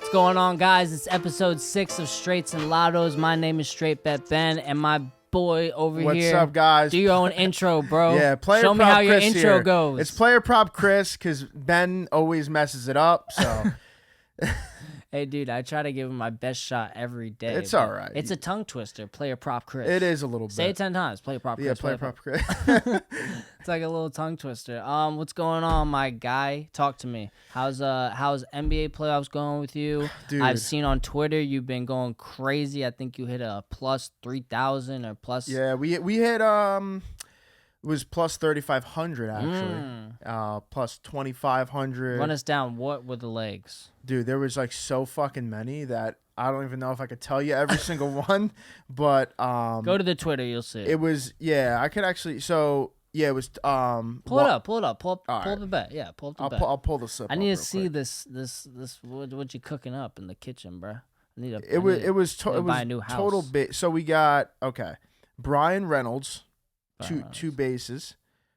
What's going on, guys? It's episode 6 of Straights and Lottos. My name is Straight Bet Ben, and my boy over here. What's up, guys? Do your own intro, bro. Yeah, player Show me prop how your Chris intro here. goes. It's player prop Chris because Ben always messes it up. So Hey, dude, I try to give him my best shot every day. It's but all right. It's a tongue twister. Player prop Chris. it is a little bit. Say it 10 times. Player prop Chris. Yeah, player prop Chris. It's like a little tongue twister. What's going on, my guy? Talk to me. How's NBA playoffs going with you? Dude. I've seen on Twitter you've been going crazy. I think you hit a plus 3,000 or plus. Yeah, we hit it was plus 3,500 actually. Plus 2,500. Run us down. What were the legs? Dude, there was like so fucking many that I don't even know if I could tell you every single one. But Go to the Twitter, you'll see it. it was I could actually. So yeah, it was Pull it up. Pull up right. the bet. Yeah, pull up the bet. I'll pull the slip. I need up to real see quick. this. What you cooking up in the kitchen, bro? It was buy a new house. total so we got Brian Reynolds, Brian Reynolds. two bases.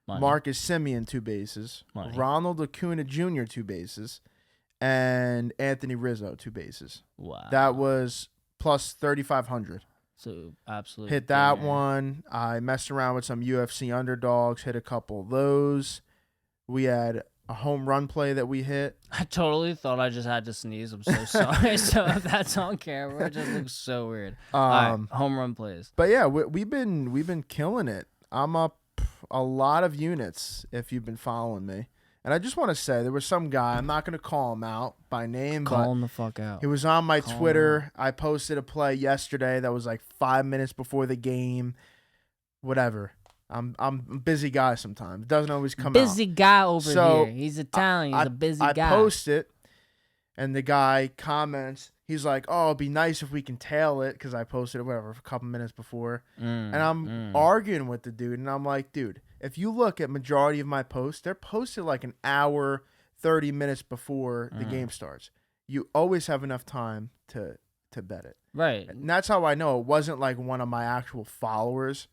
Money. Marcus Simeon, 2 bases. Money. Ronald Acuna Jr., 2 bases. And Anthony Rizzo, 2 bases. Wow. That was plus 3,500. So absolutely Hit that banger. one. I messed around with some UFC underdogs, hit a couple of those. We had a home run play that we hit. I totally thought I just had to sneeze. I'm so sorry. So if that's on camera, it just looks so weird. All right, home run plays. But yeah, we've been killing it. I'm up a lot of units if you've been following me. And I just want to say there was some guy, I'm not going to call him out by name, Call him the fuck out. he was on my Call him Twitter. I posted a play yesterday that was like 5 minutes before the game. Whatever. I'm a busy guy sometimes. It doesn't always come out. Busy guy over So, here. He's Italian. He's a busy I guy. post it, and the guy comments. He's like, "Oh, it'd be nice if we can tail it," because I posted it a couple minutes before. And I'm arguing with the dude, and I'm like, "Dude, if you look at majority of my posts, they're posted like an hour, 30 minutes before the game starts. You always have enough time to bet it." Right. And that's how I know it wasn't like one of my actual followers.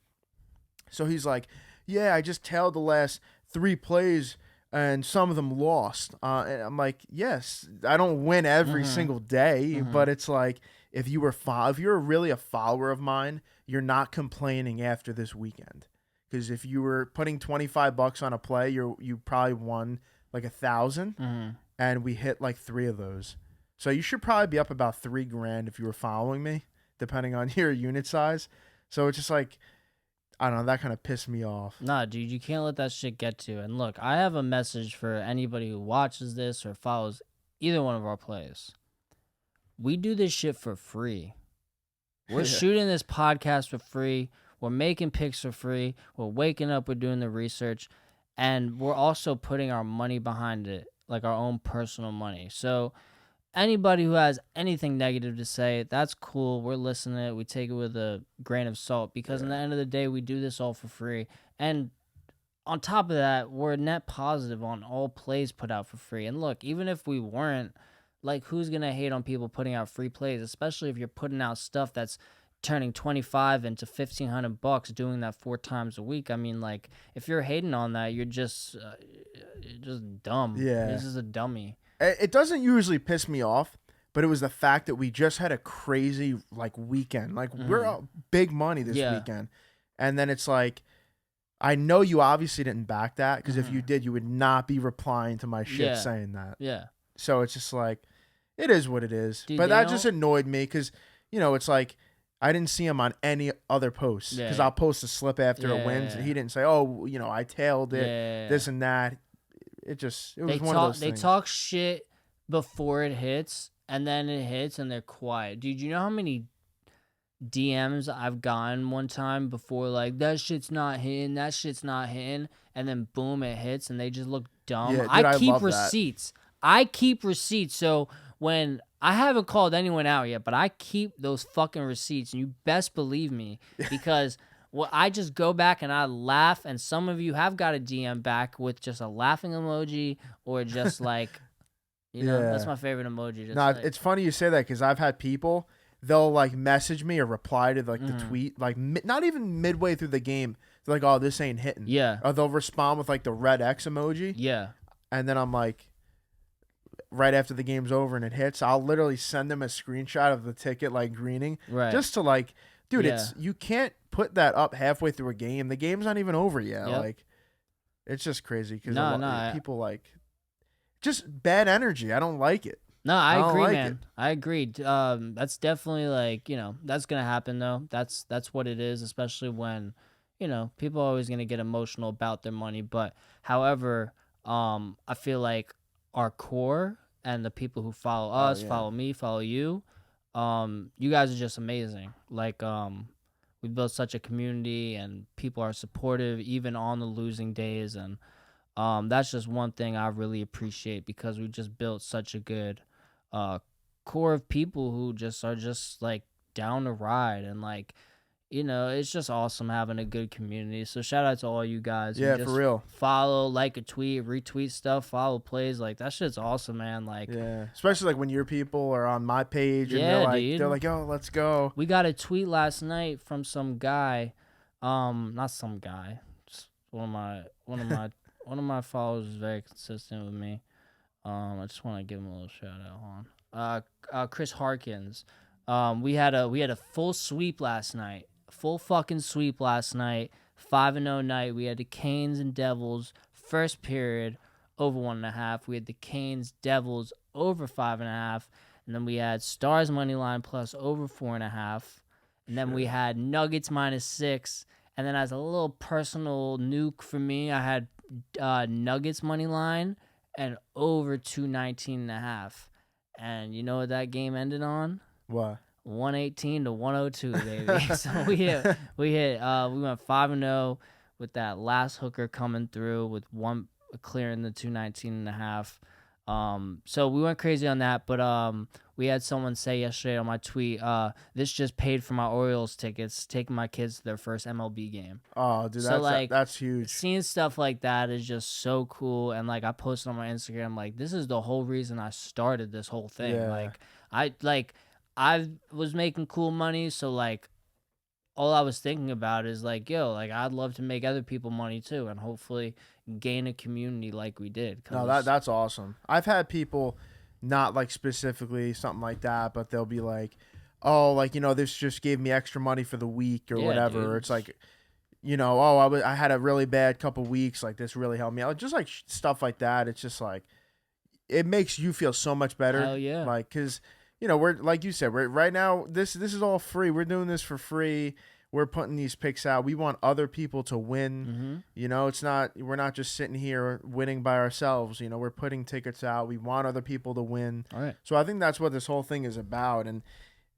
So he's like, "Yeah, I just tailed the last 3 plays and some of them lost." And I'm like, "Yes, I don't win every single day, but it's like if you're really a follower of mine, you're not complaining after this weekend. Because if you were putting $25 on a play, you probably won like 1,000, and we hit like 3 of those. So you should probably be up about $3,000 if you were following me, depending on your unit size. So it's just like, I don't know, that kind of pissed me off. Nah, dude, you can't let that shit get to you. And look, I have a message for anybody who watches this or follows either one of our plays. We do this shit for free. We're shooting this podcast for free. We're making picks for free. We're waking up. We're doing the research. And we're also putting our money behind it, like our own personal money. So anybody who has anything negative to say, that's cool. We're listening. We take it with a grain of salt because in the end of the day, we do this all for free. And on top of that, we're net positive on all plays put out for free. And look, even if we weren't, like, who's going to hate on people putting out free plays, especially if you're putting out stuff that's turning 25 into $1,500 doing that 4 times a week? I mean, like, if you're hating on that, you're just dumb. Yeah. You're just a dummy. It doesn't usually piss me off, but it was the fact that we just had a crazy like weekend. Like we're big money this weekend. And then it's like, I know you obviously didn't back that because if you did, you would not be replying to my shit saying that. Yeah. So it's just like, it is what it is. Dude, but that just annoyed me because, it's like, I didn't see him on any other posts because I'll post a slip after it wins. And he didn't say, "Oh, I tailed it, this and that." It was one of those things. They talk shit before it hits, and then it hits, and they're quiet. Dude, you know how many DMs I've gotten one time before, like, that shit's not hitting, and then boom, it hits, and they just look dumb. Yeah, dude, I keep love that. receipts. I keep receipts, so when I haven't called anyone out yet, but I keep those fucking receipts, and you best believe me, because I just go back and I laugh, and some of you have got a DM back with just a laughing emoji or just like, that's my favorite emoji. Just it's funny you say that because I've had people, they'll like message me or reply to like the tweet, like not even midway through the game. They're like, "Oh, this ain't hitting." Yeah. Or they'll respond with like the red X emoji. Yeah. And then I'm like, right after the game's over and it hits, I'll literally send them a screenshot of the ticket like greening, Right. just to like, dude, Yeah. it's you can't put that up halfway through a game. The game's not even over yet. Yep. Like, it's just crazy because No, people like just bad energy. I don't like it. No, I I don't agree, like man. it. I agree. That's definitely like, that's gonna happen though. That's what it is, especially when, people are always gonna get emotional about their money. But however, I feel like our core and the people who follow us, yeah. follow me, follow you, you guys are just amazing. Like, we built such a community and people are supportive even on the losing days, and that's just one thing I really appreciate because we just built such a good core of people who just are just like down to ride, and like, it's just awesome having a good community. So shout out to all you guys. Yeah, who for just real. Follow, like a tweet, retweet stuff, follow plays. Like that shit's awesome, man. Like, Yeah, especially like when your people are on my page and Yeah, they're dude. like, yo, let's go. we got a tweet last night from some guy, not some guy, just one of my followers is very consistent with me. I just want to give him a little shout out on Chris Harkins. We had a full sweep last night. Full fucking sweep last night. 5-0 night. We had the Canes and Devils first period over 1.5. We had the Canes Devils over 5.5, and then we had Stars money line plus over 4.5, and then we had Nuggets -6. And then as a little personal nuke for me, I had Nuggets money line and over 219.5. And you know what that game ended on? What? 118 to 102, baby. So we went 5-0 with that last hooker coming through with one clearing the 219.5. So we went crazy on that, but we had someone say yesterday on my tweet, this just paid for my Orioles tickets, taking my kids to their first MLB game. Oh, dude, So, that's huge. Seeing stuff like that is just so cool, and like I posted on my Instagram, like this is the whole reason I started this whole thing. Yeah. I was making cool money, so like all I was thinking about is like, yo, like I'd love to make other people money too, and hopefully gain a community like we did. No, that's awesome. I've had people, not like specifically something like that, but they'll be like, oh, like, this just gave me extra money for the week or whatever. Dude. Or it's like, oh, I had a really bad couple weeks. Like this really helped me out. Just like stuff like that. It's just like, it makes you feel so much better. Hell yeah. Like, cause we're, like you said, we're right now, this is all free. We're doing this for free. We're putting these picks out. We want other people to win. Mm-hmm. We're not just sitting here winning by ourselves. We're putting tickets out. We want other people to win. All right. So I think that's what this whole thing is about. And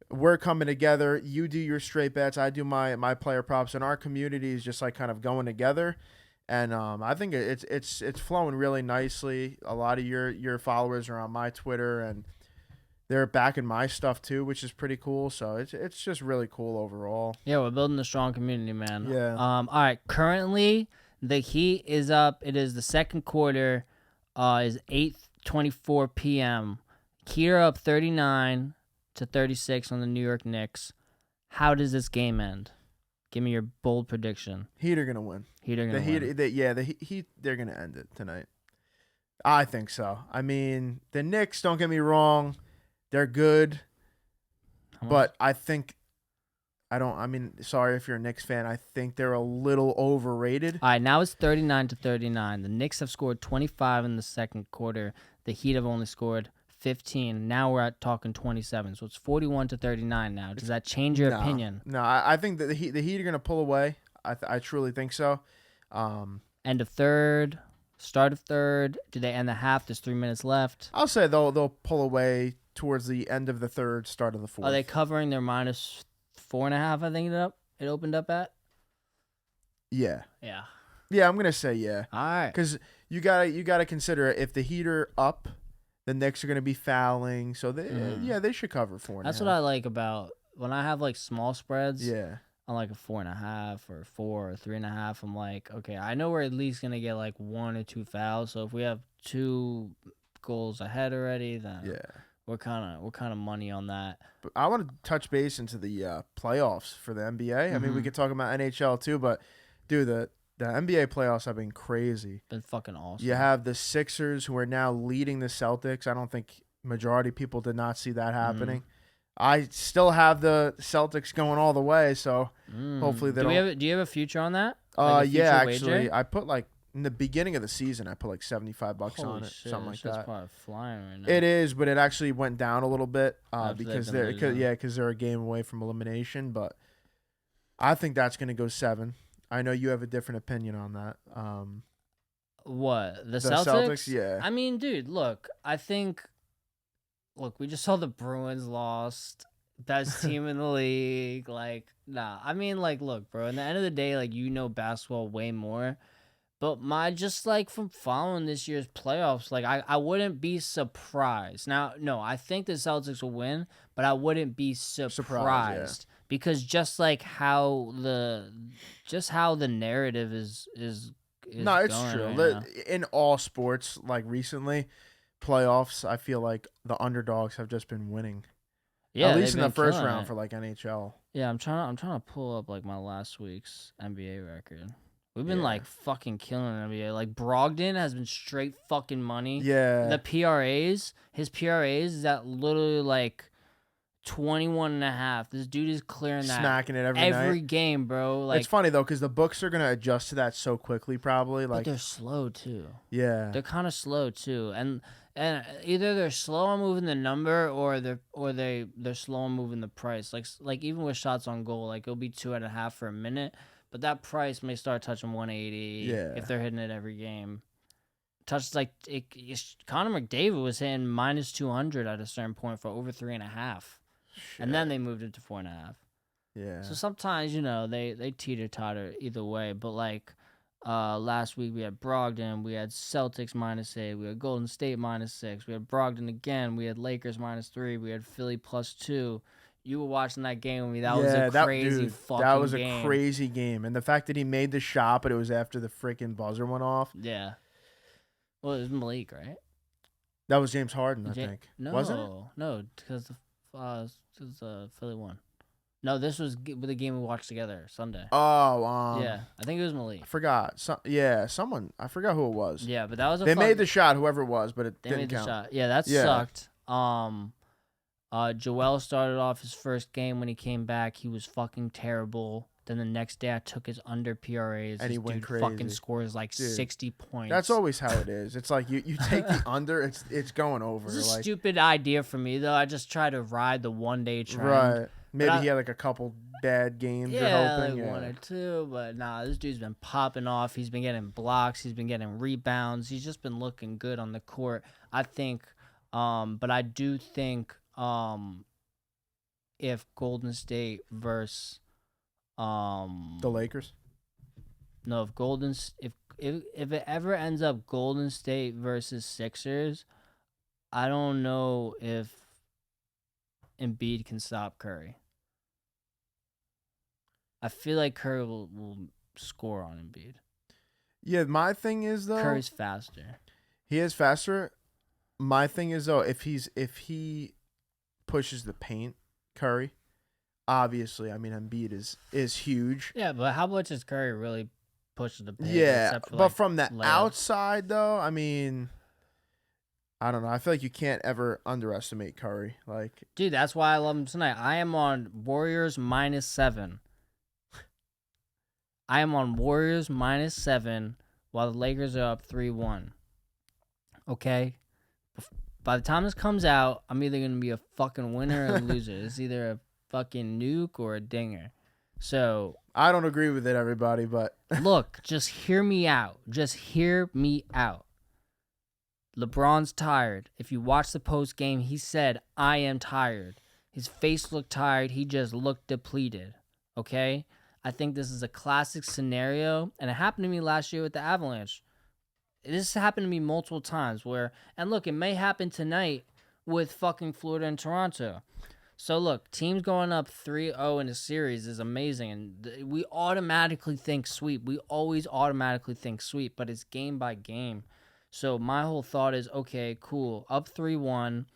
we're coming together. You do your straight bets. I do my player props, and our community is just like kind of going together. And I think it's flowing really nicely. A lot of your followers are on my Twitter, and they're backing my stuff too, which is pretty cool. So it's just really cool overall. Yeah, we're building a strong community, man. Yeah. All right. Currently, the Heat is up. It is the second quarter. Is 8:24 p.m. Heat are up 39-36 on the New York Knicks. How does this game end? Give me your bold prediction. Heat are gonna win. Heat are gonna win. The Heat, they're gonna end it tonight. I think so. I mean, the Knicks, don't get me wrong, they're good, but I think sorry if you're a Knicks fan, I think they're a little overrated. All right, now it's 39-39. The Knicks have scored 25 in the second quarter. The Heat have only scored 15. Now we're at talking 27. So it's 41-39 now. Does that change your opinion? No, I think that the Heat are going to pull away. I truly think so. End of third, start of third. Do they end the half? There's 3 minutes left. I'll say they'll pull away towards the end of the third, start of the fourth. Are they covering their -4.5? I think it opened up at. Yeah. Yeah. Yeah, I'm gonna say yeah. All right. Because you gotta consider if the Heat are up, the Knicks are gonna be fouling, so they should cover 4.5. That's what I like about when I have like small spreads. Yeah. On like a 4.5 or 4 or 3.5, I'm like, okay, I know we're at least gonna get like 1 or 2 fouls. So if we have 2 goals ahead already, then we're kind of money on that. But I want to touch base into the playoffs for the NBA. I mean, we could talk about NHL too, but dude, The NBA playoffs have been crazy. Been fucking awesome. You have the Sixers who are now leading the Celtics. I don't think majority of people did not see that happening. I still have the Celtics going all the way, so hopefully they don't. Do you have a future on that? Like a future Yeah, wager? actually, I put like in the beginning of the season, I put like $75 on it, shit, something like that's that. probably flying right now. It is, but it actually went down a little bit After they've because been losing. because they're a game away from elimination. But I think that's going to go 7. I know you have a different opinion on that. What? The Celtics? Yeah. I mean, dude, look, we just saw the Bruins lost. Best team in the league. Like, nah. I mean, like, look, bro, at the end of the day, like, you know basketball way more. But just like from following this year's playoffs, like I wouldn't be surprised. Now, no, I think the Celtics will win, but I wouldn't be surprised because just like how the narrative is No, it's going true. right now. In all sports, like recently, playoffs, I feel like the underdogs have just been winning. Yeah, at least they've in the been first killing round it. for like NHL. Yeah, I'm trying to pull up like my last week's NBA record. We've been Yeah. like fucking killing the NBA. Like Brogdon has been straight fucking money. Yeah. The PRAs, his PRAs is at literally like 21.5. This dude is clearing that Smacking it every night. game, bro. Like, It's funny though because the books are gonna adjust to that so quickly, probably. but Like, they're slow too. yeah, They're kind of slow too, and either they're slow on moving the number or they're slow on moving the price. Like even with shots on goal, like it'll be 2.5 for a minute, but that price may start touching 180 Yeah. if they're hitting it every game. Touches like Connor McDavid was hitting -200 at a certain point for over 3.5, and then they moved it to 4.5. yeah. So sometimes, they teeter-totter either way. But, like, last week we had Brogdon. We had Celtics -8. We had Golden State -6. We had Brogdon again. We had Lakers -3. We had Philly +2. You were watching that game with me. That was a crazy fucking game. That was a crazy game. And the fact that he made the shot, but it was after the freaking buzzer went off. Yeah. Well, it was Malik, right? That was James Harden, I think. No. Wasn't it? No, because Philly won. No, this was the game we watched together Sunday. Oh, yeah, I think it was Malik. I forgot. Someone. I forgot who it was. Yeah, but that was They made the shot, whoever it was, but it they didn't made the count. shot. Yeah, that sucked. Joel started off his first game when he came back. He was fucking terrible. Then the next day, I took his under PRAs. And he went crazy. Fucking scores like 60 points. That's always how it is. It's like you take the under, it's going over. It's a like, stupid idea for me though. I just try to ride the 1 day trend. Right. Maybe he had like a couple bad games. Yeah, you're hoping. like 1 or 2. But nah, this dude's been popping off. He's been getting blocks. He's been getting rebounds. He's just been looking good on the court. I think, but I do think, if Golden State versus, the Lakers. No, if it ever ends up Golden State versus Sixers, I don't know if Embiid can stop Curry. I feel like Curry will score on Embiid. Yeah, my thing is though, Curry's faster. He is faster. My thing is though, if he pushes the paint, Curry, obviously, I mean Embiid is huge. Yeah, but how much is Curry really pushing the paint? Yeah, for, but from the layups? outside though, I mean, I don't know. I feel like you can't ever underestimate Curry. Like, dude, that's why I love him tonight. I am on Warriors -7. I am on Warriors -7 while the Lakers are up 3-1. Okay? By the time this comes out, I'm either going to be a fucking winner or a loser. It's either a fucking nuke or a dinger. So, I don't agree with it, everybody, but look, just hear me out. Just hear me out. LeBron's tired. If you watch the post game, he said, "I am tired." His face looked tired. He just looked depleted. Okay? I think this is a classic scenario, and it happened to me last year with the Avalanche. This happened to me multiple times and look, it may happen tonight with fucking Florida and Toronto. So look, teams going up 3-0 in a series is amazing, and we automatically think sweep. We always automatically think sweep, but it's game by game. So my whole thought is, okay, cool, up 3-1.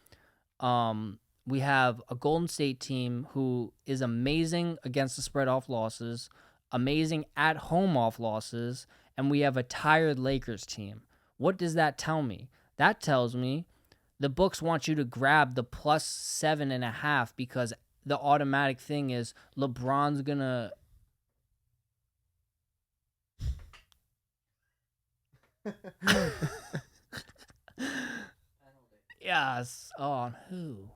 We have a Golden State team who is amazing against the spread off losses. amazing at-home off losses, and we have a tired Lakers team. What does that tell me? That tells me the books want you to grab the plus 7.5 because the automatic thing is LeBron's gonna. Yes. On who?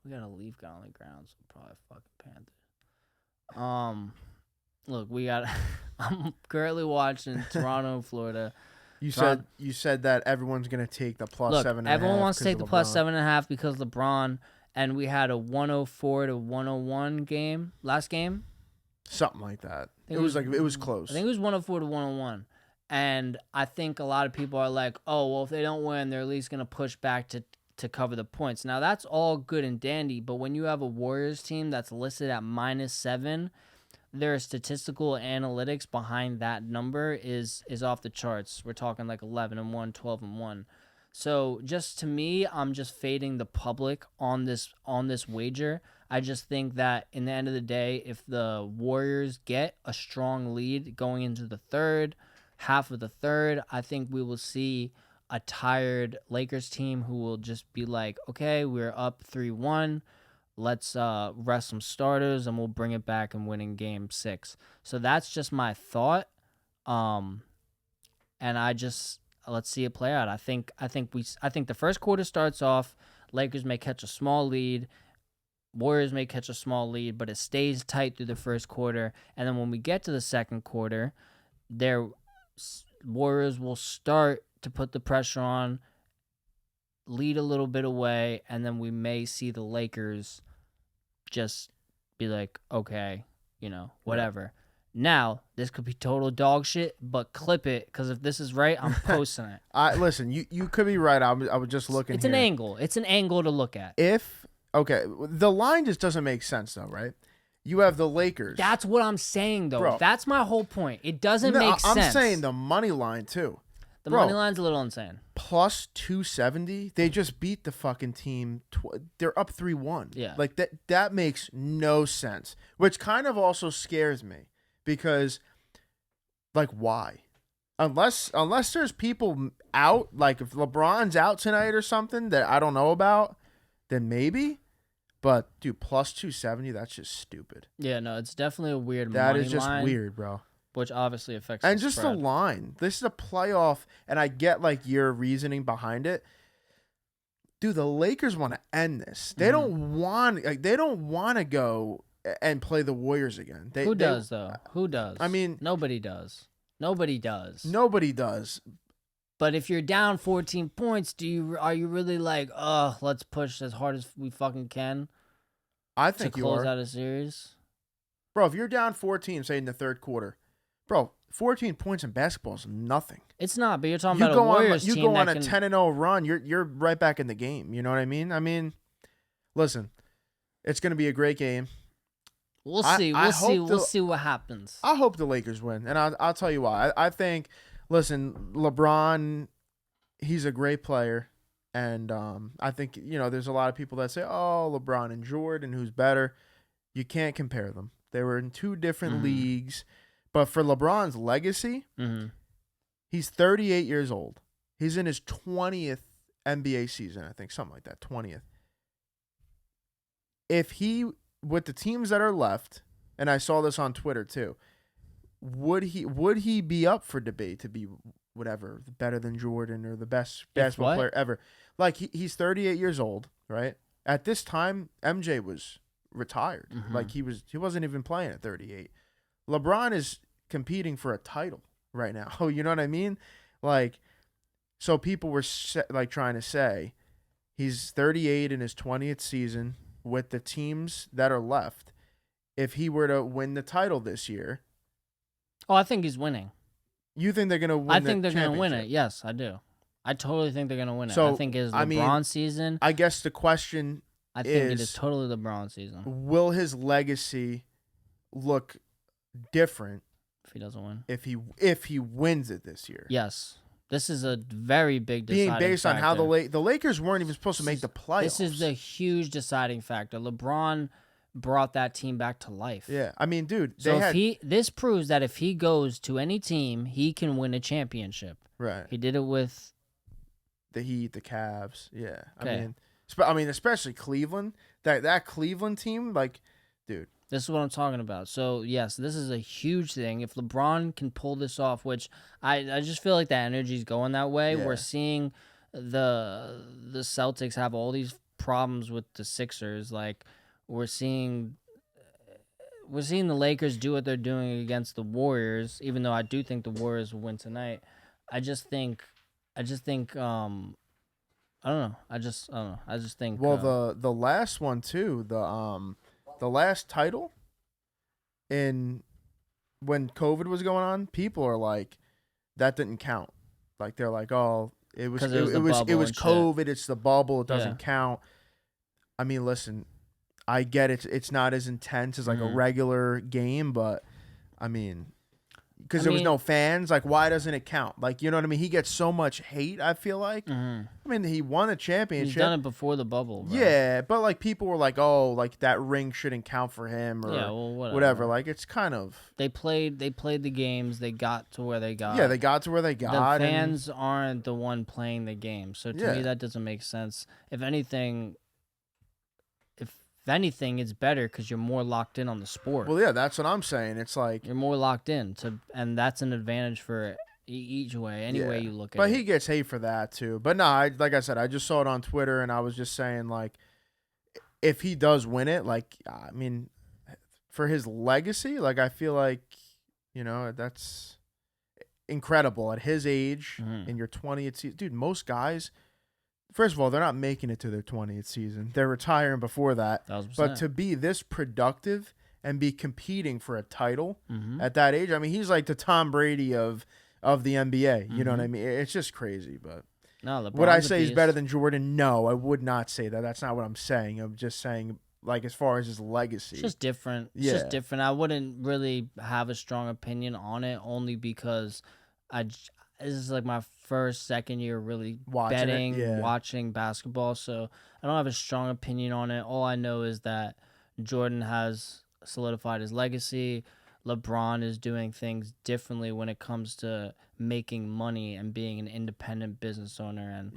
We got a leaf guy on the ground, so probably fucking Panthers. Look, we got. I'm currently watching Toronto and Florida. You said that everyone's gonna take the plus Look, 7.5. everyone wants to take the plus LeBron. 7.5 because LeBron, and we had a 104 to 101 game last game. Something like that. It It was close. I think it was 104 to 101. And I think a lot of people are like, oh, well, if they don't win, they're at least going to push back to cover the points. Now, that's all good and dandy, but when you have a Warriors team that's listed at -7, their statistical analytics behind that number is off the charts. We're talking like 11-1, 12-1. So just to me, I'm just fading the public on this wager. I just think that in the end of the day, if the Warriors get a strong lead going into the half of the third, I think we will see a tired Lakers team who will just be like, okay, we're up 3-1. Let's rest some starters and we'll bring it back and win in game 6. So that's just my thought. And let's see it play out. I think the first quarter starts off, Lakers may catch a small lead, Warriors may catch a small lead, but it stays tight through the first quarter. And then when we get to the second quarter, Warriors will start to put the pressure on, lead a little bit away, and then we may see the Lakers just be like, okay, whatever. Right. Now, this could be total dog shit, but clip it, because if this is right, I'm posting it. Listen, you could be right. I was just looking. It's an angle. It's an angle to look at. The line just doesn't make sense, though, right? You have the Lakers. That's what I'm saying, though. Bro. That's my whole point. It doesn't make sense. I'm saying the money line, too. The money line's a little insane. Plus 270. They just beat the fucking team. They're up 3-1. Yeah. Like, that makes no sense, which kind of also scares me because, like, why? Unless there's people out, like if LeBron's out tonight or something that I don't know about, then maybe. But, dude, plus 270, that's just stupid. Yeah, no, it's definitely a weird money line. line. That is just weird, bro. Which obviously affects and the just spread. the line. This is a playoff, and I get like your reasoning behind it. Dude, the Lakers want to end this. They don't want to go and play the Warriors again. Who does though? Who does? I mean, nobody does. Nobody does. Nobody does. But if you're down 14 points, are you really like, let's push as hard as we fucking can? I think to you are. close out a series, bro. If you're down 14, say in the third quarter. Bro, 14 points in basketball is nothing. It's not, but you're talking about a Warriors team. You go on a 10-0 run, you're right back in the game. You know what I mean? I mean, listen, it's going to be a great game. We'll see. We'll see what happens. I hope the Lakers win, and I'll tell you why. I think, listen, LeBron, he's a great player, and I think there's a lot of people that say, oh, LeBron and Jordan, who's better? You can't compare them. They were in two different leagues. But for LeBron's legacy, he's 38 years old. He's in his 20th NBA season, I think, something like that, 20th. If he, with the teams that are left, and I saw this on Twitter too, would he be up for debate to be whatever, better than Jordan or the best basketball player ever? Like, he's 38 years old, right? At this time, MJ was retired. Like, he wasn't even playing at 38. LeBron is competing for a title right now. You know what I mean? Like, so people were trying to say he's 38 in his 20th season with the teams that are left. If he were to win the title this year, I think he's winning. You think they're gonna win? I think they're gonna win it. Yes, I do. I totally think they're gonna win it. So, I think it's LeBron's season. I guess the question I think it is totally LeBron's season. Will his legacy look different if he doesn't win? If he wins it this year? Yes. This is a very big deciding factor. Being based on how the Lakers weren't even supposed to make the playoffs. This is the huge deciding factor. LeBron brought that team back to life. Yeah, I mean, dude, So this proves that if he goes to any team, he can win a championship. right. He did it with The Heat, the Cavs. Yeah, Okay. I mean, especially Cleveland. That Cleveland team, like, dude. This is what I'm talking about. So, yes, this is a huge thing. If LeBron can pull this off, which I just feel like that energy is going that way. Yeah. We're seeing the Celtics have all these problems with the Sixers. Like, we're seeing the Lakers do what they're doing against the Warriors, even though I do think the Warriors will win tonight. I just think I don't know. I don't know. I just think Well, the last one too, the last title in when COVID was going on, people are like, that didn't count. Like they're like, oh, it was 'Cause it was the bubble and shit. COVID. It's the bubble. It doesn't Yeah. count. I mean, listen, I get it. It's not as intense as like a regular game, but I mean, because there was no fans. Like, why doesn't it count? Like, you know what I mean? He gets so much hate. I feel like. I mean, he won a championship. he's done it before the bubble. Bro. Yeah, but like people were like, "Oh, like that ring shouldn't count for him," or Yeah, well, whatever. Like it's kind of they played the games. They got to where they got. yeah, they got to where they got. The fans aren't the one playing the game, so to me that doesn't make sense. If anything, it's better because you're more locked in on the sport. Well, yeah, that's what I'm saying. It's like You're more locked in and that's an advantage for each way, any way you look at it. But he gets hate for that too. But no, like I said, I just saw it on Twitter, and I was just saying like, if he does win it, like I mean, for his legacy, like I feel like, you know, that's incredible at his age in your 20th season, dude. Most guys. First of all, they're not making it to their 20th season. They're retiring before that. 1,000%. But to be this productive and be competing for a title at that age, I mean, he's like the Tom Brady of the NBA. You know what I mean? It's just crazy. But no, would I say he's better than Jordan? No, I would not say that. That's not what I'm saying. I'm just saying, like, as far as his legacy. It's just different. It's just different. I wouldn't really have a strong opinion on it only because this is like my second year really watching basketball, so I don't have a strong opinion on it. All I know is that Jordan has solidified his legacy. LeBron is doing things differently when it comes to making money and being an independent business owner and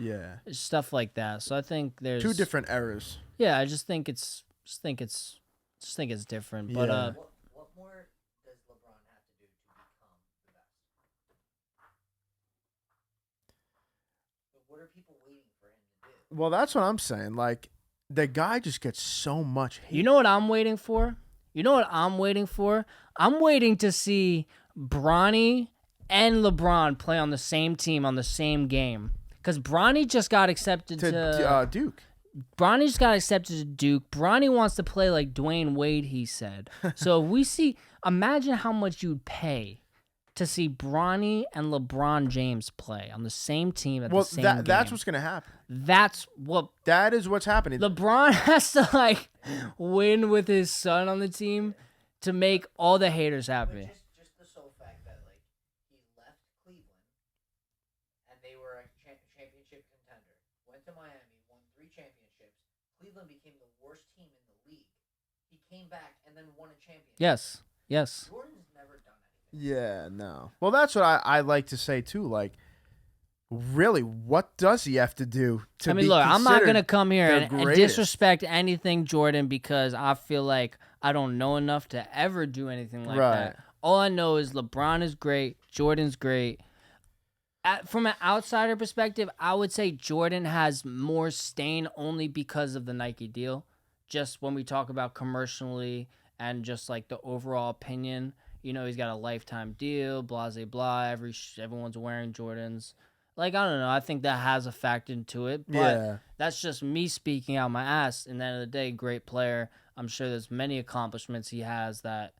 stuff like that. So I think there's two different eras. Yeah, I just think it's different. But what more does LeBron have to do to become the best? What are people waiting for him to do? Well, that's what I'm saying. Like, the guy just gets so much hate. You know what I'm waiting for? I'm waiting to see Bronny and LeBron play on the same team on the same game. Because Bronny just got accepted to Duke. Bronny just got accepted to Duke. Bronny wants to play like Dwayne Wade, he said. So if imagine how much you'd pay to see Bronny and LeBron James play on the same team at the same game. That's what's going to happen. That is what's happening. LeBron has to like win with his son on the team to make all the haters happy. Just the sole fact that like he left Cleveland and they were a championship contender, went to Miami, won 3 championships. Cleveland became the worst team in the league. He came back and then won a championship. Yes. Jordan's never done anything. Yeah, no. Well, that's what I like to say too. Like, really, what does he have to do to be look, I'm not gonna come here the and disrespect anything Jordan because I feel like I don't know enough to ever do anything like that. All I know is LeBron is great, Jordan's great. From an outsider perspective, I would say Jordan has more stain only because of the Nike deal. Just when we talk about commercially and just like the overall opinion. You know, he's got a lifetime deal, blah, blah, blah. Everyone's wearing Jordans. Like, I don't know. I think that has a factor into it. But that's just me speaking out my ass. And at the end of the day, great player. I'm sure there's many accomplishments he has that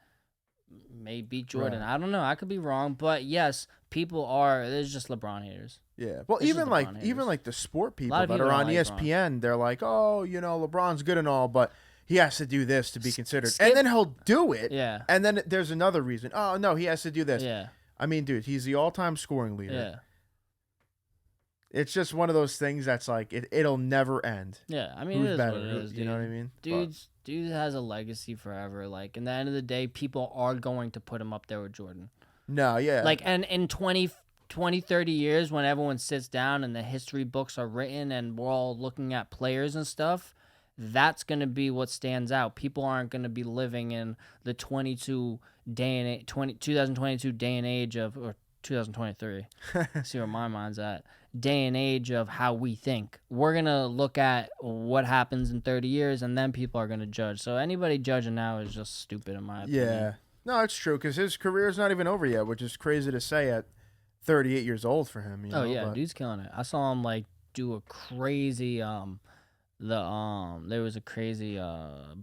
may beat Jordan. I don't know. I could be wrong. But, yes, there's just LeBron haters. Yeah. Well, even like the sport people that are on ESPN, they're like, oh, you know, LeBron's good and all, but he has to do this to be considered. And then he'll do it. Yeah. And then there's another reason. Oh, no, he has to do this. Yeah. I mean, dude, he's the all-time scoring leader. Yeah. It's just one of those things that's like it'll never end. Yeah, I mean, Who's it is better? what it is, dude. You know what I mean? Dude has a legacy forever. Like, in the end of the day, people are going to put him up there with Jordan. No, yeah. Like, and in 20, 30 years, when everyone sits down and the history books are written and we're all looking at players and stuff, that's going to be what stands out. People aren't going to be living in the 2022 day and age of, or 2023. See where my mind's at. Day and age of how we think. We're going to look at what happens in 30 years and then people are going to judge. So anybody judging now is just stupid in my opinion. Yeah. No, it's true because his career is not even over yet, which is crazy to say at 38 years old for him. You know? Oh yeah, but, dude's killing it. I saw him like do a crazy there was a crazy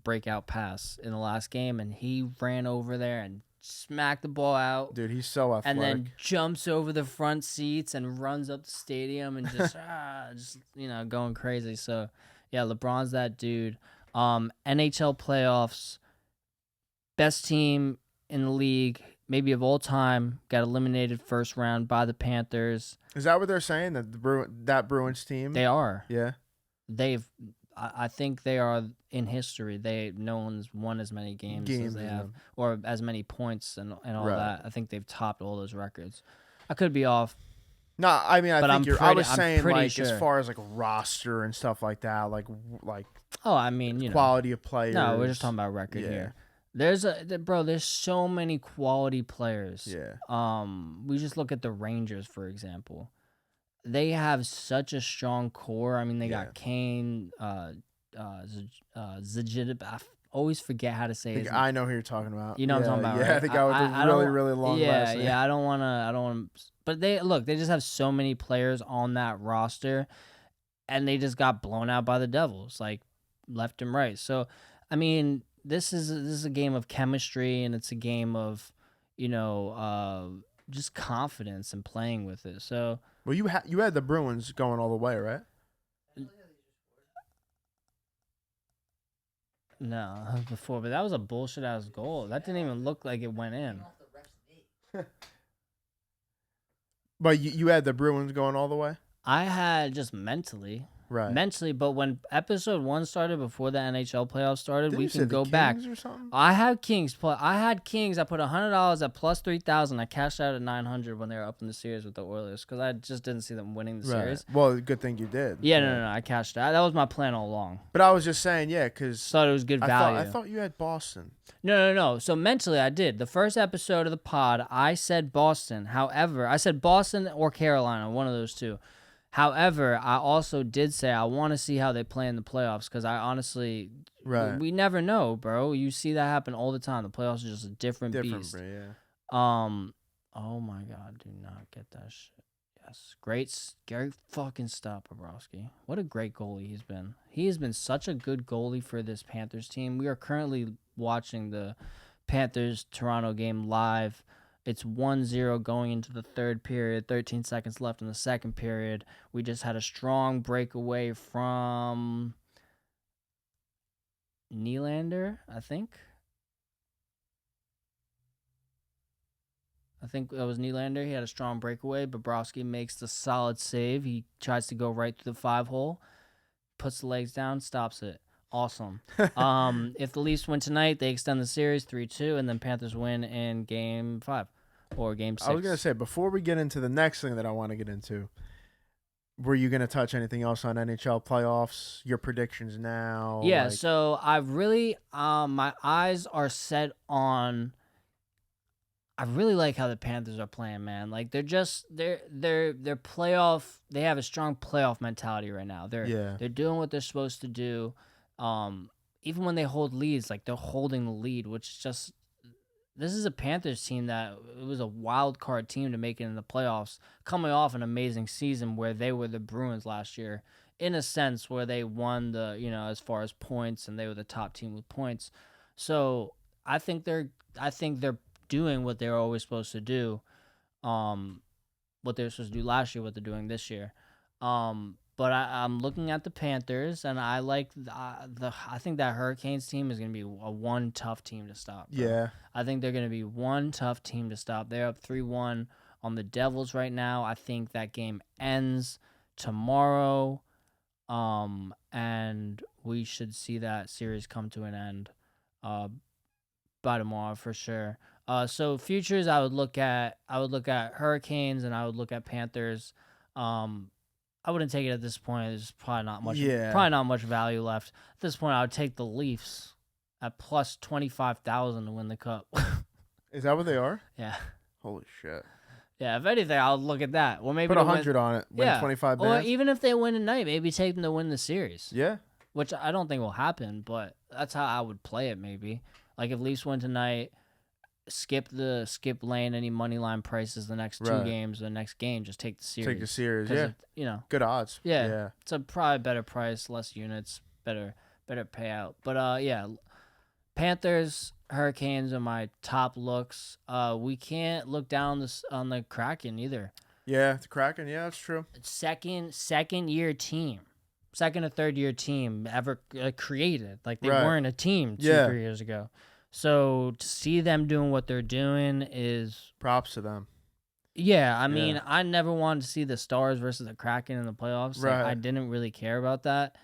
breakout pass in the last game and he ran over there and smacked the ball out. dude, he's so athletic. And then jumps over the front seats and runs up the stadium and just going crazy. So yeah, LeBron's that dude. NHL playoffs, best team in the league, maybe of all time, got eliminated first round by the Panthers. Is that what they're saying, that that Bruins team? They are. Yeah. I think they are in history. No one's won as many games as they have, or as many points and all Right. that. I think they've topped all those records. I could be off. No, I mean, But think I'm I was pretty- I'm saying pretty like sure. as far as like roster and stuff like that, like Oh, I mean, quality of players. No, we're just talking about record Yeah. here. There's so many quality players. Yeah. We just look at the Rangers, for example. They have such a strong core. I mean, they Yeah. got Kane, Zajid. I always forget how to say his name. I know who you're talking about. You know what I'm talking about, Yeah, right? the guy with the I really, don't- really long yeah, last name. Yeah, I don't want to. But they just have so many players on that roster, and they just got blown out by the Devils, like left and right. So, I mean, this is a game of chemistry, and it's a game of, just confidence and playing with it. So, Well, you had the Bruins going all the way, right? no, that was before, but that was a bullshit ass goal. That didn't even look like it went in. Off the ref's knee. But you had the Bruins going all the way, I had just mentally. right? But when episode 1 started, before the NHL playoffs started, Didn't we you say can the go back. Kings or something? I had Kings. I had Kings. I put $100 at plus 3,000. I cashed out at 900 when they were up in the series with the Oilers because I just didn't see them winning the Right. series. Well, good thing you did. Yeah, no. I cashed out. That was my plan all along. But I was just saying, yeah, because Just thought it was good value. I thought you had Boston. No. So mentally, I did. The first episode of the pod, I said Boston. However, I said Boston or Carolina, one of those two. However, I also did say I want to see how they play in the playoffs because I honestly, Right. we never know, bro. You see that happen all the time. The playoffs are just a different beast. Bro, yeah. Oh my God, do not get that shit. Yes, great fucking stop, Bobrovsky. What a great goalie he's been. He has been such a good goalie for this Panthers team. We are currently watching the Panthers-Toronto game live. It's 1-0 going into the third period, 13 seconds left in the second period. We just had a strong breakaway from Nylander, I think. I think that was Nylander. He had a strong breakaway. Bobrovsky makes the solid save. He tries to go right through the 5-hole, puts the legs down, stops it. Awesome. If the Leafs win tonight, they extend the series 3-2, and then Panthers win in Game 5 or Game 6. I was gonna say, before we get into the next thing that I want to get into, were you gonna touch anything else on NHL playoffs? Your predictions now? Yeah. like- So I really, my eyes are set on. I really like how the Panthers are playing, man. Like they're playoff. They have a strong playoff mentality right now. yeah, They're doing what they're supposed to do. Even when they hold leads, like they're holding the lead, which is just, this is a Panthers team that it was a wild card team to make it in the playoffs, coming off an amazing season where they were the Bruins last year, in a sense where they won the, as far as points, and they were the top team with points. So I think they're doing what they're always supposed to do, what they were supposed to do last year, what they're doing this year. But I'm looking at the Panthers, and I like I think that Hurricanes team is going to be one tough team to stop. Bro. yeah. I think they're going to be one tough team to stop. They're up 3-1 on the Devils right now. I think that game ends tomorrow, and we should see that series come to an end by tomorrow for sure. So futures, I would look at Hurricanes and I would look at Panthers. I wouldn't take it at this point. There's probably not much value left at this point. I would take the Leafs at plus 25,000 to win the cup. Is that what they are? Yeah. Holy shit. Yeah, if anything, I'll look at that. Well, maybe put 100 on it. Win 25 Or bands. even if they win tonight, maybe take them to win the series. Yeah. Which I don't think will happen, but that's how I would play it. Maybe like if Leafs win tonight, skip lane any money line prices the next two games. The next game, just take the series. Take the series. Yeah. Good odds. Yeah. It's a probably better price, less units, better payout. But yeah, Panthers, Hurricanes are my top looks. We can't look down on the Kraken either. Yeah, the Kraken. Yeah, that's true. Second year team, second or third year team ever created. Like they weren't a team 2-3 years ago. So to see them doing what they're doing is props to them. Yeah, I mean, I never wanted to see the Stars versus the Kraken in the playoffs. Right. Like, I didn't really care about that.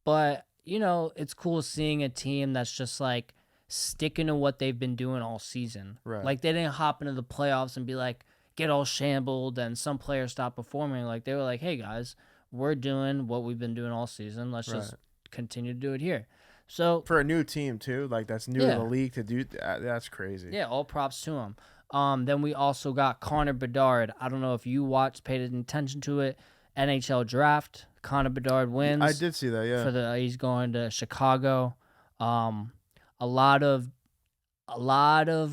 But, it's cool seeing a team that's just like sticking to what they've been doing all season. Right. Like they didn't hop into the playoffs and be like, get all shambled and some players stop performing. Like they were like, hey guys, we're doing what we've been doing all season. Let's just continue to do it here. So for a new team too, like that's new to the league to do that, that's crazy. Yeah, all props to him. Then we also got Connor Bedard. I don't know if you paid attention to it. NHL draft. Connor Bedard wins. I did see that. Yeah. He's going to Chicago. A lot of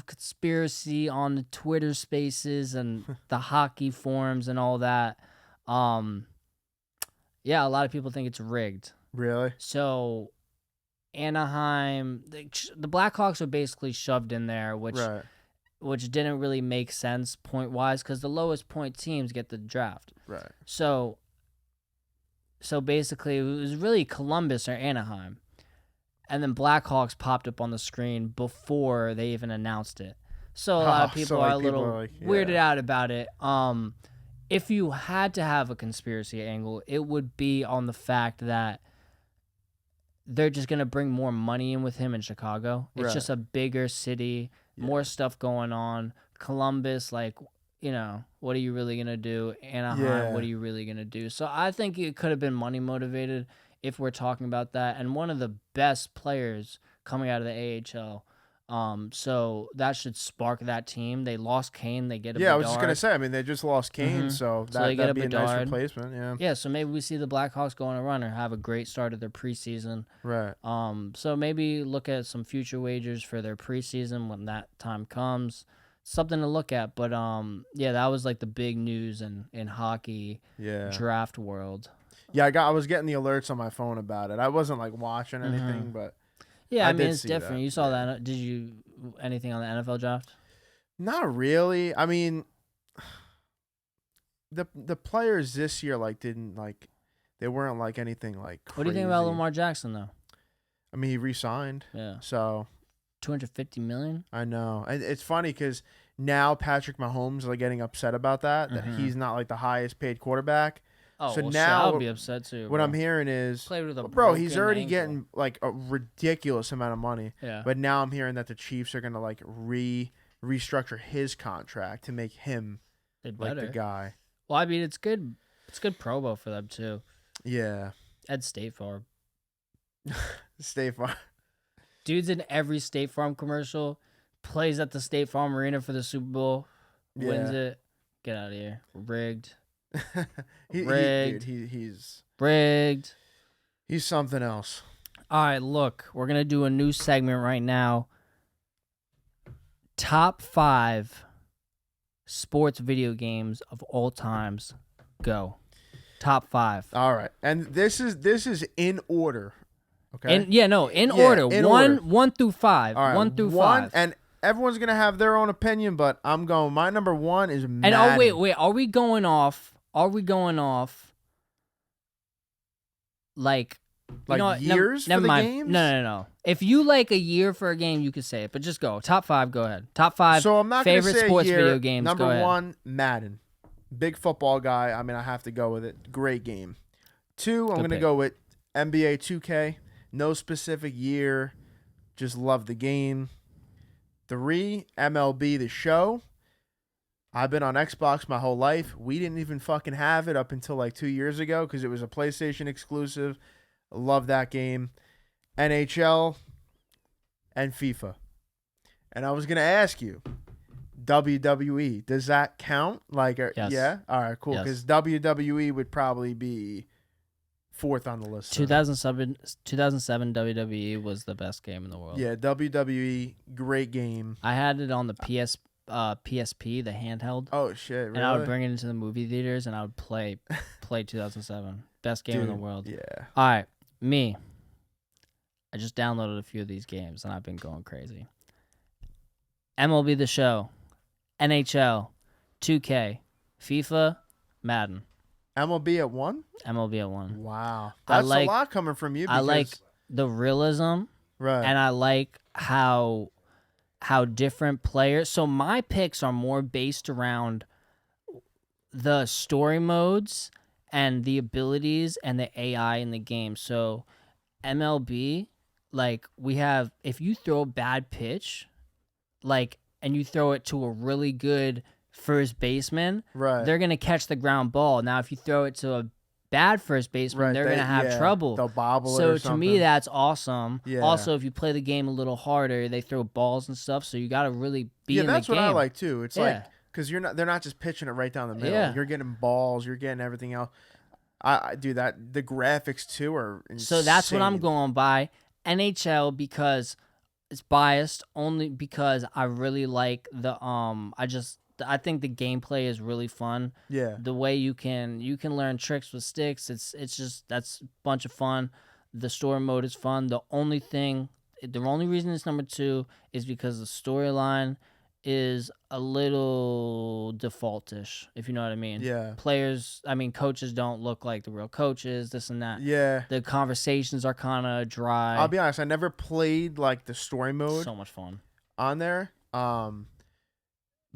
conspiracy on the Twitter Spaces and the hockey forums and all that. Yeah, a lot of people think it's rigged. Really? So Anaheim, the Blackhawks are basically shoved in there, which didn't really make sense point wise because the lowest point teams get the draft. Right. So basically, it was really Columbus or Anaheim, and then Blackhawks popped up on the screen before they even announced it. So a lot of people are a little weirded out about it. If you had to have a conspiracy angle, it would be on the fact that they're just going to bring more money in with him in Chicago. It's just a bigger city, more stuff going on. Columbus, like, what are you really going to do? Anaheim, what are you really going to do? So I think it could have been money motivated if we're talking about that. And one of the best players coming out of the AHL. So that should spark that team. They lost Kane. They get a Bedard. I was just going to say, I mean, they just lost Kane, so that'd be a nice replacement. Yeah, so maybe we see the Blackhawks go on a run or have a great start of their preseason. Right. So maybe look at some future wagers for their preseason when that time comes. Something to look at. But, that was like the big news in hockey draft world. Yeah, I was getting the alerts on my phone about it. I wasn't like watching anything, but yeah, I mean it's different. You saw that. Did you anything on the NFL draft? Not really. I mean, the players this year didn't they weren't like anything like crazy. What do you think about Lamar Jackson though? I mean, he re-signed. Yeah. So $250 million. I know. It's funny because now Patrick Mahomes is getting upset about that he's not like the highest paid quarterback. Oh, so well, now I'll be upset too. What I'm hearing is, he's already getting like a ridiculous amount of money. Yeah. But now I'm hearing that the Chiefs are gonna restructure his contract to make him the guy. Well, I mean, it's good. It's good promo for them too. Yeah. At State Farm. State Farm. Dude's in every State Farm commercial. Plays at the State Farm Arena for the Super Bowl. Wins it. Get out of here. Rigged. Rigged. He's rigged. He's something else. All right, look, we're gonna do a new segment right now. Top 5 sports video games of all times. Go. Top 5. All right, and this is in order. Okay. In order. In order. 1 through 5. All right, 1 through 5. And everyone's gonna have their own opinion, but I'm going. My number 1 is Madden. And wait. Are we going off? Like years never for the mind. games? No. If you like a year for a game, you can say it, but just go. Top 5, go ahead. Top 5 so I'm not favorite say sports year, video games. Number go ahead. 1, Madden. Big football guy. I mean, I have to go with it. Great game. 2, I'm Good going to pick. go with NBA 2K. No specific year. Just love the game. 3, MLB The Show. I've been on Xbox my whole life. We didn't even fucking have it up until like 2 years ago because it was a PlayStation exclusive. Love that game. NHL and FIFA. And I was going to ask you, WWE, does that count? Like, Yes. yeah? All right, cool. Yes. Because WWE would probably be 4th on the list. so- 2007 WWE was the best game in the world. Yeah, WWE, great game. I had it on the PSP, the handheld, Oh, shit, really? and I would bring it into the movie theaters, and I would play 2007. Best game in the Dude, world. Yeah. All right, me. I just downloaded a few of these games, and I've been going crazy. MLB The Show, NHL, 2K, FIFA, Madden. MLB at 1? MLB at 1. Wow. I That's like- a lot coming from you. I like because- the realism, Right. and I like how different players. So my picks are more based around the story modes and the abilities and the AI in the game. So MLB, like we have, if you throw a bad pitch, like, and you throw it to a really good first baseman, right. they're gonna catch the ground ball. Now, if you throw it to a bad first baseman, Right, they're they- gonna have yeah, trouble. They'll bobble it So or to me, something. that's awesome. Yeah. Also, if you play the game a little harder, they throw balls and stuff, so you got to really be yeah, in that's the what game. I like too. It's Yeah. like because they're not just pitching it right down the middle. Yeah. You're getting balls. You're getting everything else. I do that. The graphics too are insane. So that's what I'm going by. NHL because it's biased only because I really like the I think the gameplay is really fun. Yeah. The way you can learn tricks with sticks, it's just that's a bunch of fun. The story mode is fun. The only reason it's number 2 is because the storyline is a little defaultish, if you know what I mean. Yeah. Coaches don't look like the real coaches, this and that. Yeah. The conversations are kind of dry. I'll be honest. I never played like the story mode So much fun. on there.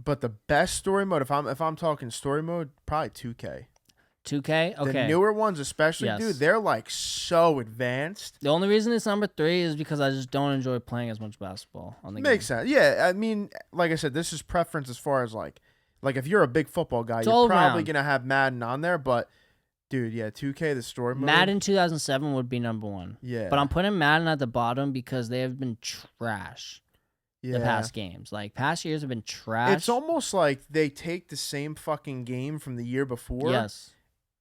But the best story mode, if I'm talking story mode, probably 2K. 2K? Okay. The newer ones, especially, Yes. dude, they're like so advanced. The only reason it's number 3 is because I just don't enjoy playing as much basketball on the Makes game. sense. Yeah, I mean, like I said, this is preference as far as like if you're a big football guy, It's you're all probably around. gonna have Madden on there. But dude, yeah, 2K the story mode. Madden 2007 would be number 1. Yeah, But I'm putting Madden at the bottom because they have been trash yeah. the past games. Like, past years have been trash. It's almost like they take the same fucking game from the year before, Yes.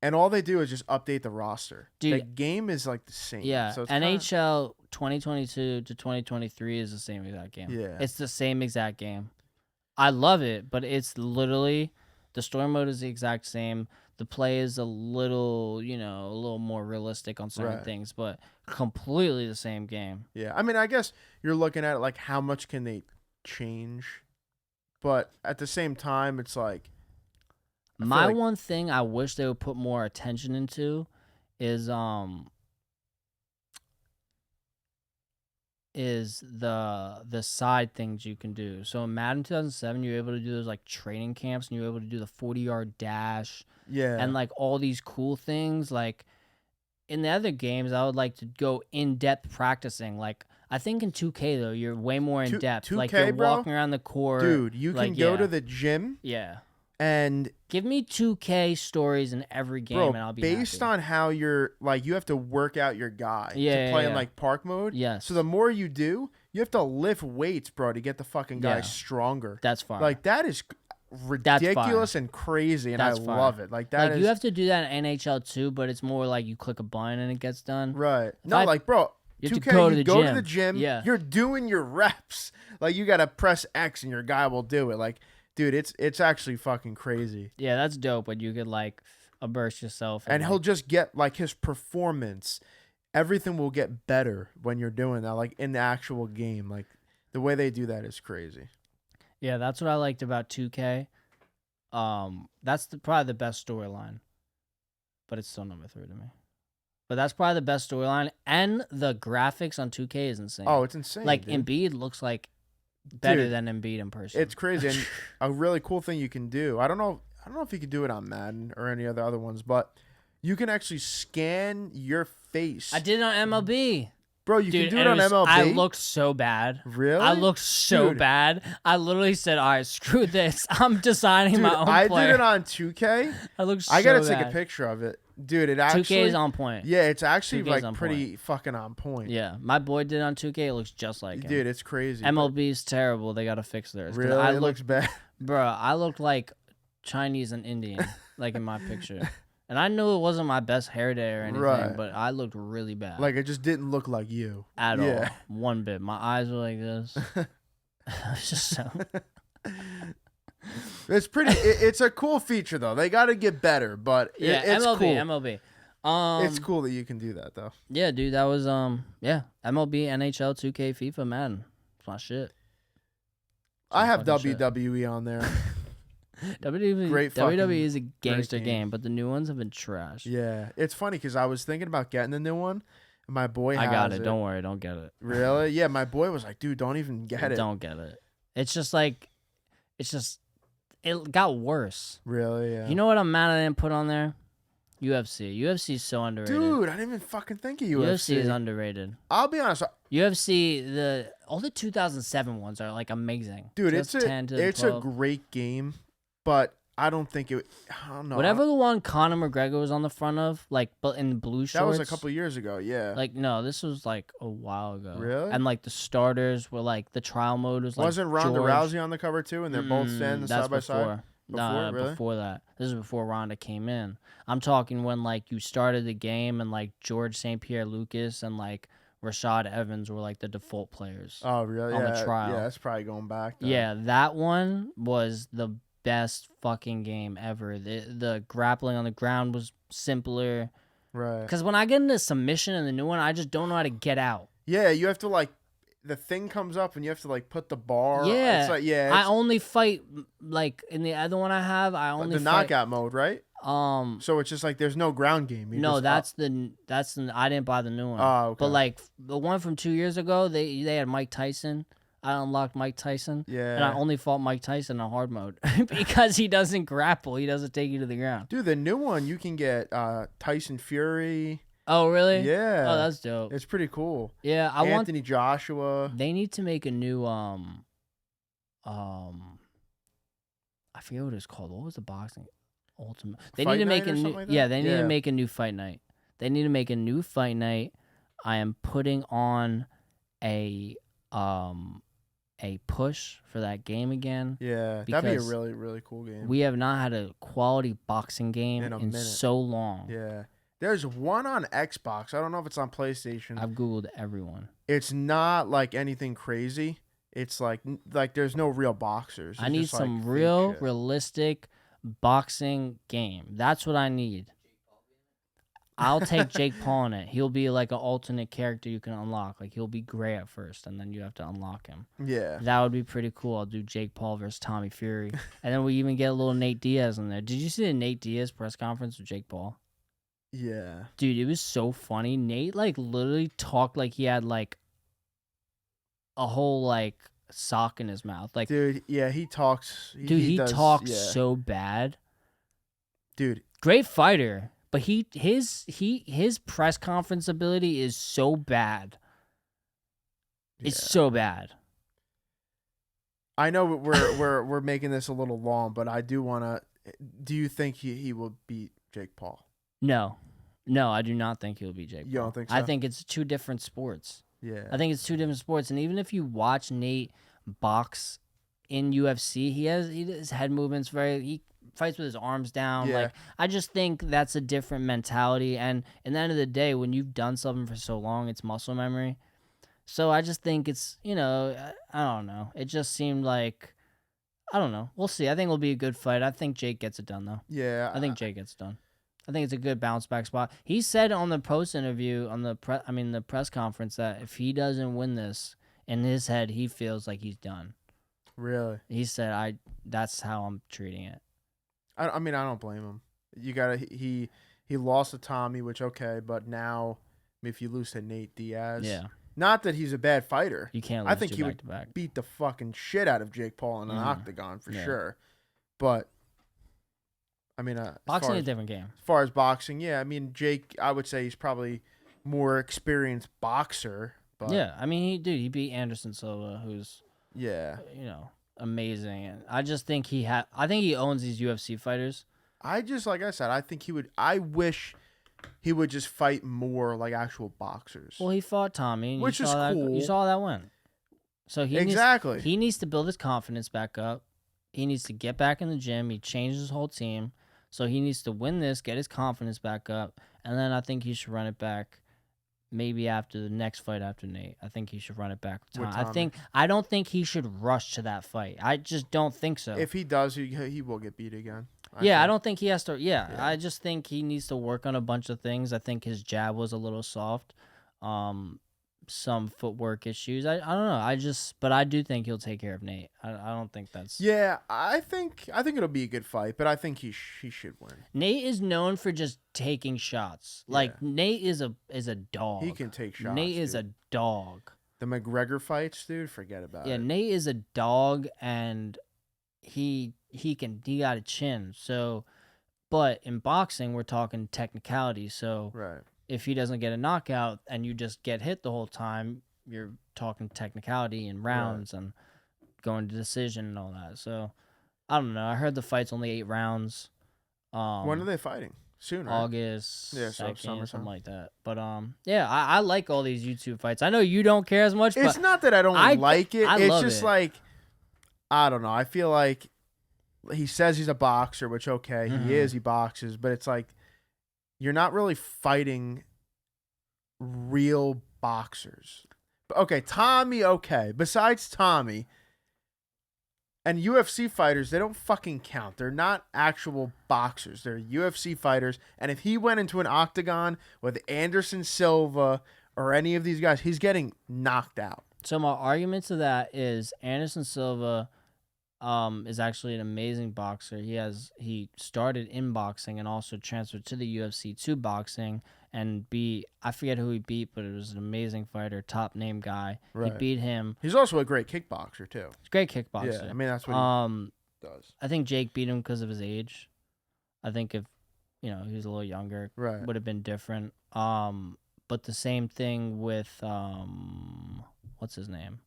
and all they do is just update the roster. Dude, the game is like the same. Yeah. so it's NHL 2022 to 2023 is the same exact game. Yeah. It's the same exact game. I love it, but it's literally the story mode is the exact same. The play is a little more realistic on certain Right. things, but completely the same game. Yeah, I mean, I guess you're looking at it like how much can they change, but at the same time, it's like I feel My like- one thing I wish they would put more attention into is the side things you can do. So in Madden 2007, you were able to do those like training camps, and you were able to do the 40-yard dash yeah, and like all these cool things. Like in the other games, I would like to go in depth practicing. Like I think in 2K though, you're way more in depth. Like 2K, you're bro? walking around the court, dude, you like, can go yeah. to the gym Yeah, and give me 2K stories in every game, bro, and I'll be based happy. on how you're like, you have to work out your guy Yeah, to play in yeah. like park mode. Yes. So the more you do, you have to lift weights, bro, to get the fucking guy Yeah. stronger. That's fine. Like that is ridiculous and crazy, and That's I fire. love it. Like that like is you have to do that in NHL too, but it's more like you click a button and it gets done. right. No, I- like bro. You have 2K, to go to you the go to gym. the gym. Yeah. You're doing your reps. Like you gotta press X and your guy will do it. Like, dude, it's actually fucking crazy. Yeah, that's dope when you could like immerse yourself. And like, he'll just get like his performance. Everything will get better when you're doing that. Like in the actual game, like the way they do that is crazy. Yeah, that's what I liked about 2K. That's probably the best storyline, but it's still number 3 to me. But that's probably the best storyline, and the graphics on 2K is insane. Oh, it's insane. like dude. Embiid looks like better Dude, than Embiid in person. It's crazy. And a really cool thing you can do. I don't know. I don't know if you could do it on Madden or any other ones, but you can actually scan your face. I did it on MLB. Bro, you Dude, can do it and on MLB. I looked so bad. Really? I looked so Dude. bad. I literally said, "All right, screw this. I'm designing Dude, my own I player." did it on 2K. I looked so I gotta bad. take a picture of it. Dude, it actually 2K is on point. Yeah, it's actually 2K is like on pretty fucking on point. Yeah, my boy did it on 2K. It looks just like him. Dude, it's crazy. MLB is terrible. They gotta fix theirs. 'Cause Really? I It looked, looks bad. bro. I looked like Chinese and Indian, like in my picture. And I knew it wasn't my best hair day or anything, Right. but I looked really bad. Like, it just didn't look like you. At Yeah. all. One bit. My eyes were like this. It's just so. It's pretty. It's a cool feature, though. They got to get better, but Yeah, it's MLB, cool. MLB. It's cool that you can do that, though. Yeah, dude, that was yeah, MLB, NHL, 2K, FIFA, Madden. That's my shit. I have fucking shit. WWE on there. WWE, Great WWE fucking- is a gangster game. game, but the new ones have been trash. Yeah, it's funny because I was thinking about getting the new one, and my boy I has got it. Don't worry, don't get it. Really? Yeah, my boy was like, dude, don't even get it. Don't get it. It's just like, it got worse. Really? Yeah. You know what I'm mad I didn't put on there? UFC. UFC is so underrated. Dude, I didn't even fucking think of UFC is UFC. underrated. I'll be honest, UFC, all the 2007 ones are like amazing. dude. It's 2010 to a 12. great game, but I don't think it. I don't know. Whatever the one Conor McGregor was on the front of, like, but in blue shorts. That was a couple years ago. Yeah. Like, no, this was like a while ago. Really? And like the starters were like the trial mode was like. Wasn't Ronda George. Rousey on the cover too, and they're both standing That's side by side? No, Really? before that. This is before Ronda came in. I'm talking when like you started the game and like George St. Pierre Lucas and like Rashad Evans were like the default players. Oh, really? On the Yeah, trial. Yeah, that's probably going back. Then. Yeah, that one was the best fucking game ever. The grappling on the ground was simpler. Right. Because when I get into submission in the new one, I just don't know how to get out. Yeah, you have to like. The thing comes up and you have to like put the bar. Yeah. It's like, yeah. I only fight like in the other one I have. I only the fight, knockout mode, right? So it's just like there's no ground game. You No, just that's the I didn't buy the new one. Oh, okay. But like the one from 2 years ago, they had Mike Tyson. I unlocked Mike Tyson. Yeah. And I only fought Mike Tyson on hard mode because he doesn't grapple. He doesn't take you to the ground. Dude, the new one you can get Tyson Fury. Oh really? Yeah. Oh, that's dope. It's pretty cool. Yeah, I want. Anthony Joshua. They need to make a new I forget what it's called. What was the boxing ultimate? They Fight need to make night a or new. something like that? Yeah, they need Yeah. to make a new fight night. They need to make a new fight night. I am putting on a push for that game again. Yeah, that'd be a Because really, really cool game. We have not had a quality boxing game In a in minute. so long. Yeah. There's one on Xbox. I don't know if it's on PlayStation. I've googled everyone. It's not like anything crazy. It's like there's no real boxers. I It's need just, like, some fake real, shit. realistic boxing game. That's what I need. I'll take Jake Paul in it. He'll be like an alternate character you can unlock. Like he'll be gray at first, and then you have to unlock him. Yeah. That would be pretty cool. I'll do Jake Paul versus Tommy Fury, and then we even get a little Nate Diaz in there. Did you see the Nate Diaz press conference with Jake Paul? Yeah. Dude, it was so funny. Nate like literally talked like he had like a whole like sock in his mouth. Like, Dude, yeah, he talks. dude, he does, talks yeah. so bad. Dude, Great fighter, but his press conference ability is so bad. It's yeah. so bad. I know we're making this a little long, but I do want to. Do you think he will beat Jake Paul? No, I do not think he'll be Jake Paul. You don't think I so? think it's two different sports. Yeah. I think it's two different sports, and even if you watch Nate box in UFC, his head movements he fights with his arms down. Yeah. Like I just think that's a different mentality, and at the end of the day, when you've done something for so long, it's muscle memory. So I just think it's I don't know. It just seemed like I don't know. We'll see. I think it'll be a good fight. I think Jake gets it done though. Yeah. I think Jake gets it done. I think it's a good bounce back spot. He said on the post interview on the press conference that if he doesn't win this, in his head he feels like he's done. Really. He said that's how I'm treating it. I mean, I don't blame him. You gotta. He lost to Tommy, which okay, but now if you lose to Nate Diaz, Yeah. Not that he's a bad fighter. You can't lose I think he back would to back. beat the fucking shit out of Jake Paul in an Mhm. octagon for Yeah. sure. But I mean, Boxing is a different game. as far as boxing, yeah. I mean, Jake, I would say he's probably more experienced boxer. But Yeah, I mean, he beat Anderson Silva, who's yeah. amazing, and I just think I think he owns these UFC fighters. Like I said, I think he would. I wish he would just fight more like actual boxers. Well, he fought Tommy, and Which you is saw cool. You saw how that went. So Exactly. He needs to build his confidence back up. He needs to get back in the gym. He changed his whole team. So he needs to win this, get his confidence back up, and then I think he should run it back maybe after the next fight after Nate. I think he should run it back with Tommy. I don't think he should rush to that fight. I just don't think so. If he does, he will get beat again. I don't think he has to. Yeah, I just think he needs to work on a bunch of things. I think his jab was a little soft. Some footwork issues. I don't know. But I do think he'll take care of Nate. I don't think that's. Yeah, I think it'll be a good fight, but I think he should win. Nate is known for just taking shots. Like Nate is a dog. He can take shots. Nate is a dog. The McGregor fights, dude, forget about it. Yeah, Nate is a dog, and he got a chin. So, but in boxing, we're talking technicality. So, right. If he doesn't get a knockout and you just get hit the whole time, you're talking technicality and rounds and going to decision and all that. So, I don't know. I heard the fight's only 8 rounds. When are they fighting? Soon, right? August 2nd, summertime. something like that. But I like all these YouTube fights. I know you don't care as much. It's but not that I don't like it. It's love just it. like, I don't know. I feel like he says he's a boxer, which okay, he is. He boxes, but it's like you're not really fighting real boxers. Okay, Tommy, okay. Besides Tommy and UFC fighters, they don't fucking count. They're not actual boxers. They're UFC fighters. And if he went into an octagon with Anderson Silva or any of these guys, he's getting knocked out. So my argument to that is Anderson Silva is actually an amazing boxer. He started in boxing and also transferred to the UFC to boxing and I forget who he beat, but it was an amazing fighter, top name guy. Right. He beat him. He's also a great kickboxer too. He's a great kickboxer. Yeah, I mean that's what he does. I think Jake beat him because of his age. I think if he was a little younger, right, would have been different. But the same thing with what's his name?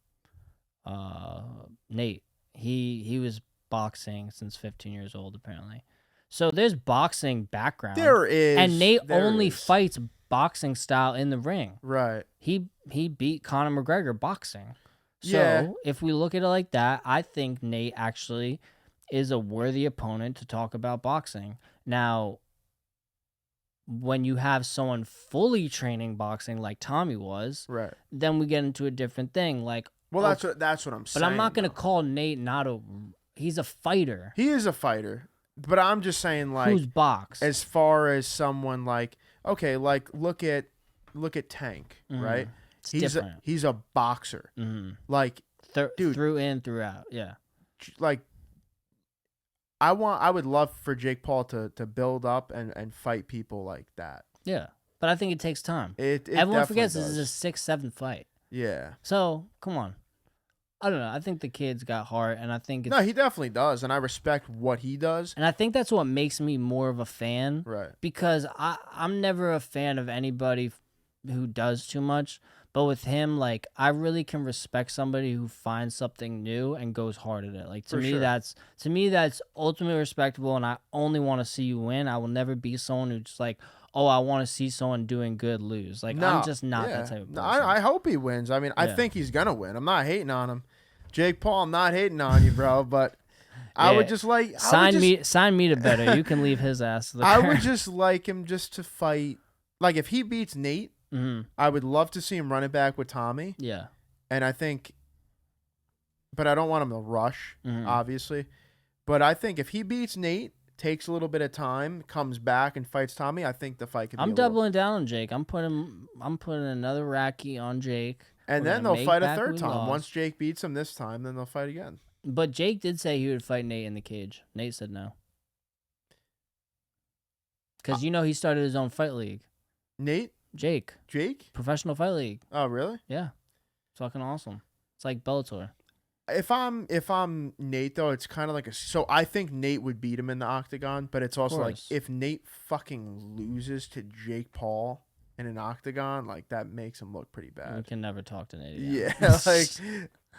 Nate. He was boxing since 15 years old, apparently. So there's boxing background. There is. And Nate only fights boxing style in the ring. Right. He beat Conor McGregor boxing. So yeah. If we look at it like that, I think Nate actually is a worthy opponent to talk about boxing. Now, when you have someone fully training boxing like Tommy was, right, then we get into a different thing. Like, well, that's what I'm saying. But I'm not going to call Nate he's a fighter. He is a fighter. But I'm just saying, like, who's boxed? As far as someone like, okay, like look at Tank, right? He's a boxer. Like dude, through and throughout. Yeah. Like I would love for Jake Paul to build up and fight people like that. Yeah. But I think it takes time. Everyone forgets this is a 6-7 fight. Yeah. So, come on. I don't know. I think the kid's got heart, and I think no, he definitely does, and I respect what he does. And I think that's what makes me more of a fan, right? Because I'm never a fan of anybody who does too much, but with him, like I really can respect somebody who finds something new and goes hard at it. Like to me, that's ultimately respectable, and I only want to see you win. I will never be someone who's just like, oh, I want to see someone doing good lose. Like I'm just not that type of person. I hope he wins. I mean, I think he's gonna win. I'm not hating on him. Jake Paul, I'm not hating on you, bro, but I would just like sign me to better. You can leave his ass to the I would just like him just to fight. Like if he beats Nate, I would love to see him run it back with Tommy. Yeah. And I think, but I don't want him to rush, obviously. But I think if he beats Nate, takes a little bit of time, comes back and fights Tommy, I think the fight could be I'm doubling down on Jake. I'm putting another Racky on Jake. And then they'll fight a third time. Once Jake beats him this time, then they'll fight again. But Jake did say he would fight Nate in the cage. Nate said no. Because he started his own fight league. Nate? Jake? Professional fight league. Oh, really? Yeah. It's fucking awesome. It's like Bellator. if I'm Nate though, it's kind of like so I think Nate would beat him in the octagon, but it's also like course. if Nate fucking loses to Jake Paul in an octagon, like that makes him look pretty You bad. can never talk to Nate again. Yeah, like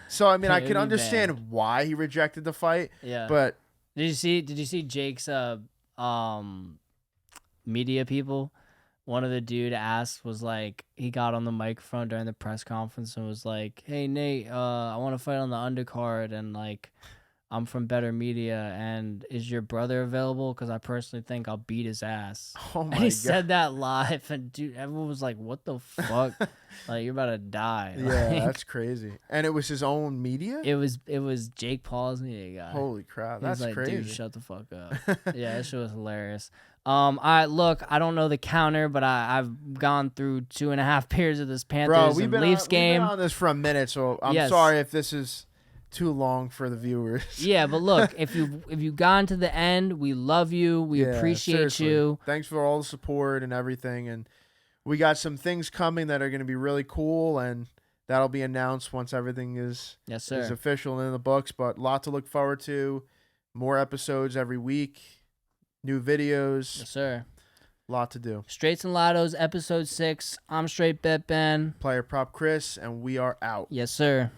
so I mean I It'd can be understand banned. why he rejected the fight, Yeah. but Did you see Jake's media people? One of the dude asked was like he got on the microphone during the press conference and was like, "Hey Nate, I want to fight on the undercard and like I'm from Better Media and is your brother available? Because I personally think I'll beat his ass." oh And my he god. said that live and dude, everyone was like, "What the fuck? Like you're about to die." Yeah, Like, that's crazy. And it was his own media? it was Jake Paul's media guy. Holy crap, He was that's like, "Dude, crazy. shut the fuck up." Yeah, that shit was hilarious. I look, I don't know the counter, but I've gone through 2.5 periods of this Bro, Panthers we've and been Leafs we've been game. on this for a minute, so I'm Yes. sorry if this is too long for the viewers. Yeah, but look, if you gone to the end, we love you. We Yeah, appreciate seriously. you. Thanks for all the support and everything, and we got some things coming that are going to be really cool, and that'll be announced once everything is Yes, sir. official and in the books. But a lot to look forward to. More episodes every week, new videos, Yes, sir. a lot to do. Straights and Lottos, episode 6. I'm Straight Bet Ben. Player Prop Chris, and we are out. Yes, sir.